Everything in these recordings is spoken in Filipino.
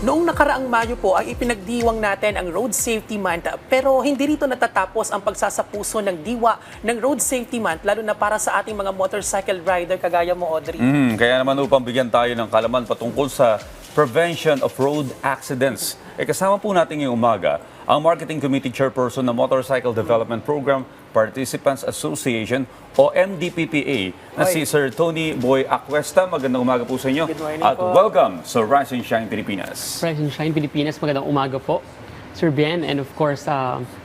Noong nakaraang Mayo po ay ipinagdiwang natin ang Road Safety Month, pero hindi rito natatapos ang pagsasapuso ng diwa ng Road Safety Month, lalo na para sa ating mga motorcycle rider kagaya mo, Audrey. Kaya naman upang bigyan tayo ng kalaman patungkol sa prevention of road accidents. Kasama po natin ngayong umaga ang Marketing Committee Chairperson ng Motorcycle Development Program Participants Association o MDPPA na si Sir Tony Boy Acuesta. Magandang umaga po sa inyo. Good morning At po. welcome sa Rise and Shine Pilipinas. Rise and Shine Pilipinas, magandang umaga po. Sir Ben and of course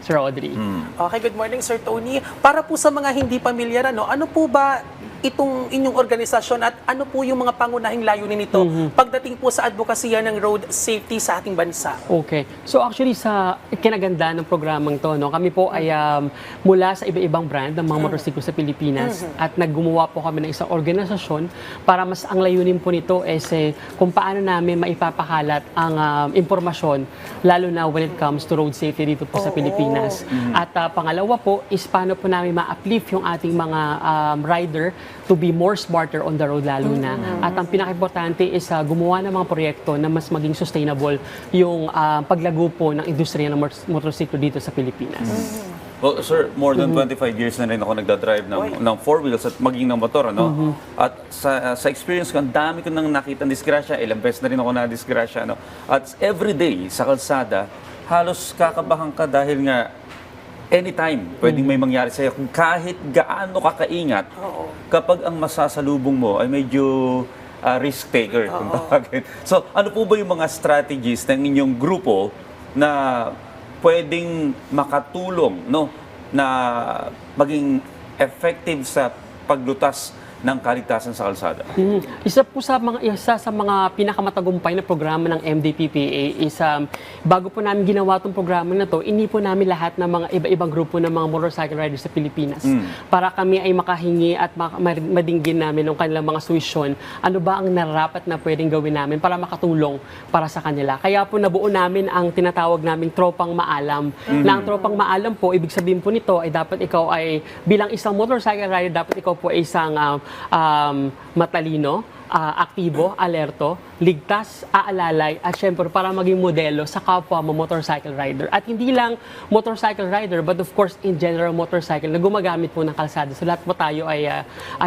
Sir Audrey. Okay, good morning, Sir Tony. Para po sa mga hindi pamilyar, ano po ba itong inyong organisasyon at ano po yung mga pangunahing layunin nito pagdating po sa advokasya ng road safety sa ating bansa? Okay. So actually sa kinaganda ng programang to, kami po ay mula sa iba-ibang brand ng mga motorsiklo sa Pilipinas at naggumawa po kami ng isang organisasyon para mas ang layunin po nito is kung paano namin maipapakalat ang impormasyon lalo na when it comes to road safety dito po sa Pilipinas. At pangalawa po is paano po namin ma-uplift yung ating mga rider to be more smarter on the road lalo na. At ang pinaka-importante is gumawa ng mga proyekto na mas maging sustainable yung paglago po ng industriya ng motorsiklo dito sa Pilipinas. Well, sir, more than 25 years na rin ako nagdadrive ng four wheels at maging ng motor, ano? At sa experience ko, ang dami ko nang nakita ng disgrasya, ilang beses na rin ako na-disgrasya, ano? At every day sa kalsada, halos kakabahan ka dahil nga anytime pwedeng may mangyari sa'yo kung kahit gaano ka kaingat kapag ang masasalubong mo ay medyo risk taker kung tawagin. So, ano po ba yung mga strategies ng inyong grupo na pwedeng makatulong na maging effective sa paglutas ng kaligtasan sa kalsada? Isa sa mga pinakamatagumpay na programa ng MDPPA is bago po namin ginawa itong programa na to, ini po namin lahat ng mga iba-ibang grupo ng mga motorcycle riders sa Pilipinas para kami ay makahingi at madinggin namin ng kanilang mga suwisyon. Ano ba ang nararapat na pwedeng gawin namin para makatulong para sa kanila. Kaya po nabuo namin ang tinatawag naming tropang maalam. Na ang tropang maalam po, ibig sabihin po nito ay dapat ikaw ay bilang isang motorcycle rider, dapat ikaw po ay isang matalino, aktibo, alerto, ligtas, aalalay, at syempre para maging modelo sa kapwa mo motorcycle rider. At hindi lang motorcycle rider, but of course in general motorcycle na gumagamit po ng kalsada. So lahat po tayo ay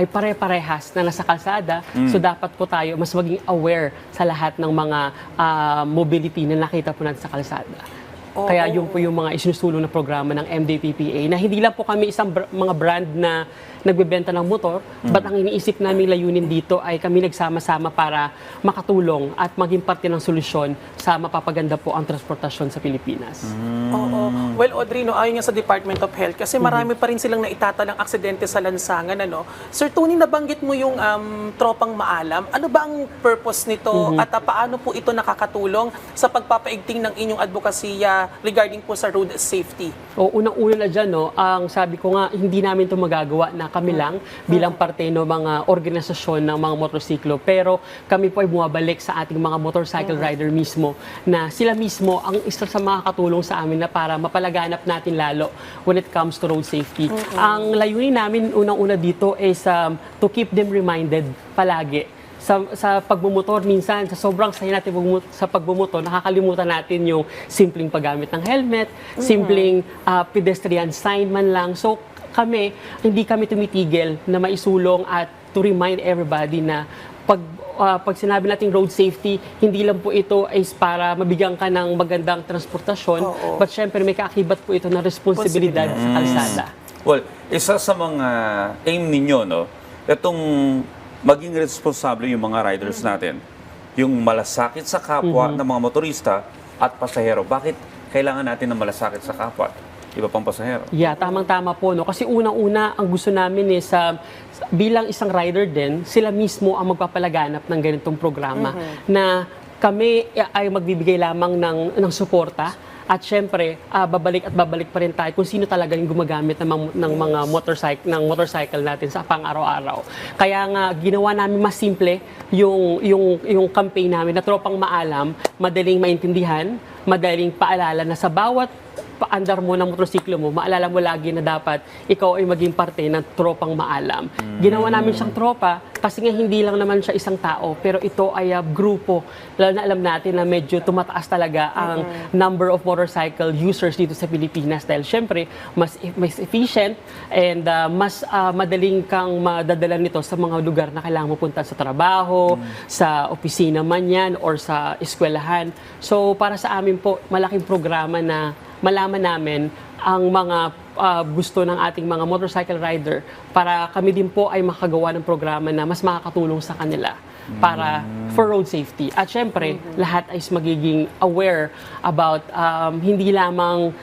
pare-parehas na nasa kalsada. So dapat po tayo mas maging aware sa lahat ng mga mobility na nakita po natin sa kalsada. Kaya yun po yung mga isinusulong na programa ng MDPPA na hindi lang po kami isang mga brand na nagbebenta ng motor, but ang iniisip namin layunin dito ay kami nagsama-sama para makatulong at maging parte ng solusyon sa mapapaganda po ang transportasyon sa Pilipinas. Oo. Well, Audrey, ayon nga sa Department of Health, kasi marami pa rin silang naitatalang aksidente sa lansangan. Sir Tony, nabanggit mo yung tropang maalam. Ano ba ang purpose nito at paano po ito nakakatulong sa pagpapaigting ng inyong advokasya regarding po sa road safety? Unang-una na dyan, ang sabi ko nga, hindi namin ito magagawa na kami lang bilang parte ng mga organisasyon ng mga motorsiklo. Pero kami po ay bumabalik sa ating mga motorcycle rider mismo na sila mismo ang isa sa mga katulong sa amin na para mapalaganap natin lalo when it comes to road safety. Ang layunin namin unang-una dito is to keep them reminded palagi. Sa pagbumotor, minsan, sa sobrang saya natin sa pagbumotor, nakakalimutan natin yung simpleng paggamit ng helmet, simpleng pedestrian sign man lang. So, hindi kami tumitigil na maisulong at to remind everybody na pag sinabi nating road safety, hindi lang po ito is para mabigyan ka ng magandang transportasyon, but syempre may kaakibat po ito na responsibilidad sa kalsada. Well, isa sa mga aim ninyo, itong maging responsable yung mga riders natin, yung malasakit sa kapwa ng mga motorista at pasahero. Bakit kailangan natin ng malasakit sa kapwa? Iba pang pasahero. Yeah, tamang-tama po. Kasi unang-una, ang gusto namin is bilang isang rider din, sila mismo ang magpapalaganap ng ganitong programa na kami ay magbibigay lamang ng suporta. At syempre, babalik pa rin tayo kung sino talaga yung gumagamit ng mga motorcycle natin sa pang-araw-araw. Kaya nga, ginawa namin mas simple yung campaign namin na tropang maalam, madaling maintindihan, madaling paalala na sa bawat pagpaandar mo ng motorsiklo mo, maalala mo lagi na dapat ikaw ay maging parte ng tropang maalam. Ginawa namin siyang tropa kasi nga hindi lang naman siya isang tao, pero ito ay grupo. Lalo na alam natin na medyo tumataas talaga ang number of motorcycle users dito sa Pilipinas dahil syempre mas efficient and mas madaling kang madadala nito sa mga lugar na kailangan mo punta sa trabaho, sa opisina man yan or sa eskwelahan. So para sa amin po, malaking programa na malaman namin ang mga gusto ng ating mga motorcycle rider para kami din po ay makagawa ng programa na mas makakatulong sa kanila para for road safety. At syempre, lahat ay magiging aware about hindi lamang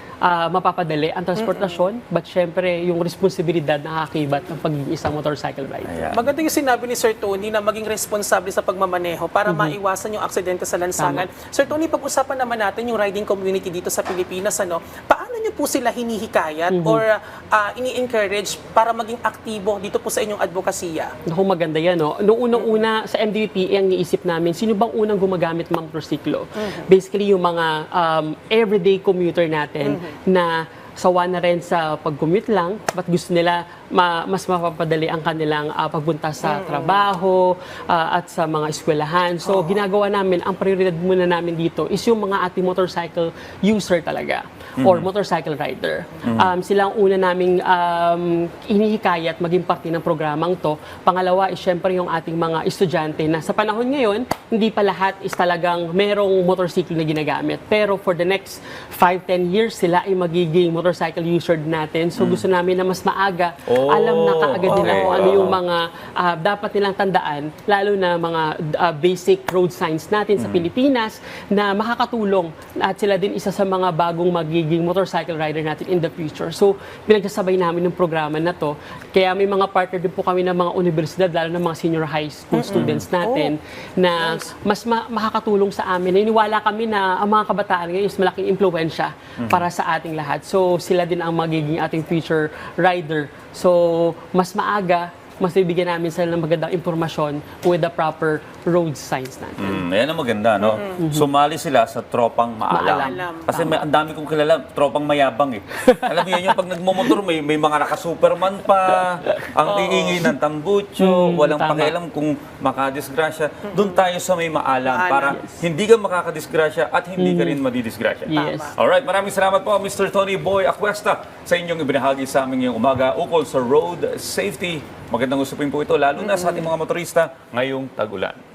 mapapadali ang transportasyon, but syempre yung responsibilidad na kakibat ng pagiging isang motorcycle rider. Ayan. Maganda yung sinabi ni Sir Tony na maging responsable sa pagmamaneho para maiwasan yung aksidente sa lansangan. Sir Tony, pag-usapan naman natin yung riding community dito sa Pilipinas. Paano niyo po sila hinihikayat or ini-encourage para maging aktibo dito po sa inyong advokasya? Naku, maganda yan. No? Noong unang-una sa MDVP, ang niisip namin, sino bang unang gumagamit ng motorsiklo? Basically, yung mga everyday commuter natin na sawa na rin sa pag-commute lang, but gusto nila mas mapapadali ang kanilang pagpunta sa trabaho at sa mga eskwelahan. So, ginagawa namin, ang prioridad muna namin dito is yung mga ating motorcycle user talaga or motorcycle rider. Sila ang una naming inihikayat maging parte ng programang to. Pangalawa is syempre yung ating mga estudyante na sa panahon ngayon, hindi pa lahat is talagang merong motorcycle na ginagamit. Pero for the next 5-10 years, sila ay magiging motorcycle user natin. So gusto namin na mas maaga, alam na kaagad nila kung ano yung mga dapat nilang tandaan, lalo na mga basic road signs natin sa Pilipinas na makakatulong at sila din isa sa mga bagong magiging motorcycle rider natin in the future. So pinagsasabay namin ng programa na to. Kaya may mga partner din po kami ng mga universidad, lalo na mga senior high school students natin na mas makakatulong sa amin. Naniniwala kami na ang mga kabataan ngayon is malaking impluwensya para sa ating lahat. So sila din ang magiging ating future rider. So mas maaga, mas bibigyan namin sila ng magandang impormasyon with the proper road signs natin. Yan ang maganda, no? Sumali sila sa tropang maalam. Maalam. Kasi ang dami kong kilala, tropang mayabang eh. Alam niyo yun, pag nagmumotor, may mga naka-superman pa, ang iingay ng tambucho, walang pakialam kung makadisgrasya. Doon tayo sa may maalam para hindi ka makakadisgrasya at hindi ka rin madidisgrasya. Yes. Alright, maraming salamat po Mr. Tony Boy Acuesta sa inyong ibinahagi sa amin ngayong umaga ukol sa road safety. Magandang usapin po ito, lalo na sa ating mga motorista ngayong tag-ulan.